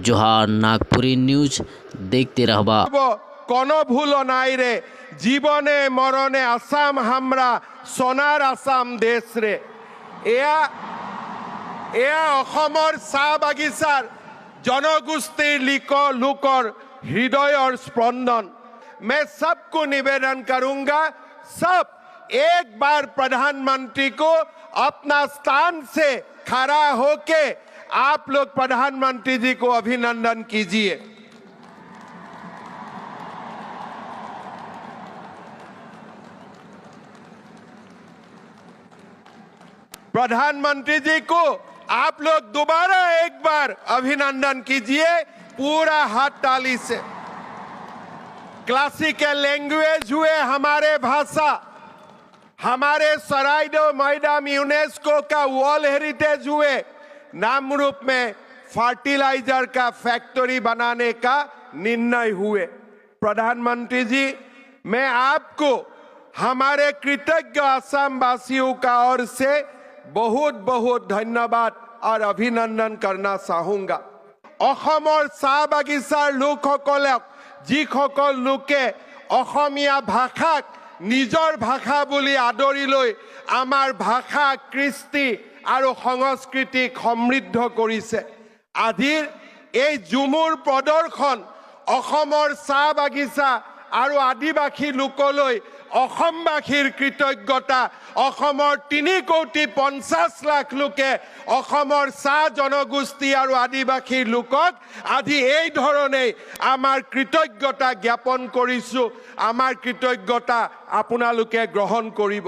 जोहार नागपुरी न्यूज देखते रहबा কোনো ভুল নাই রে জীবনে মরণে আসাম হামরা সোনার আসাম দেশ রে এয়া এয়া অসমৰ চাহ বাগিচাৰ জনগোষ্ঠীৰ লোকৰ হৃদয়ৰ স্পন্দন मैं सबको निवेदन करूंगा सब एक बार प्रधानमंत्री को अपना स्थान से खड़ा होके आप लोग प्रधानमंत्री जी को अभिनंदन कीजिए। प्रधानमंत्री जी को आप लोग दोबारा एक बार अभिनंदन कीजिए पूरा हाथ ताली से। क्लासिकल लैंग्वेज हुए हमारे भाषा, हमारे सराइडो मैदाम यूनेस्को का वर्ल्ड हेरिटेज हुए, नामरूप में फर्टिलाइजर का फैक्ट्री बनाने का निर्णय हुए। प्रधानमंत्री जी मैं आपको हमारे कृतज्ञ असम वासियों का ओर से बहुत बहुत धन्यवाद और अभिनंदन करना चाहूंगा। অসমৰ চাহ বাগিচাৰ লোকসকলক যিসকল লোকে অসমীয়া ভাষাক নিজৰ ভাষা বুলি আদৰি লৈ আমাৰ ভাষা কৃষ্টি আৰু সংস্কৃতিক সমৃদ্ধ কৰিছে, আজিৰ এই ঝুমুৰ প্ৰদৰ্শন অসমৰ চাহ বাগিচা আৰু আদিবাসী লোকলৈ অসমবাসীৰ কৃতজ্ঞতা, অসমৰ 3,50,00,000 লোকে অসমৰ চাহ জনগোষ্ঠী আৰু আদিবাসীৰ লোকক আজি এই ধৰণে আমাৰ কৃতজ্ঞতা জ্ঞাপন কৰিছোঁ। আমাৰ কৃতজ্ঞতা আপোনালোকে গ্ৰহণ কৰিব।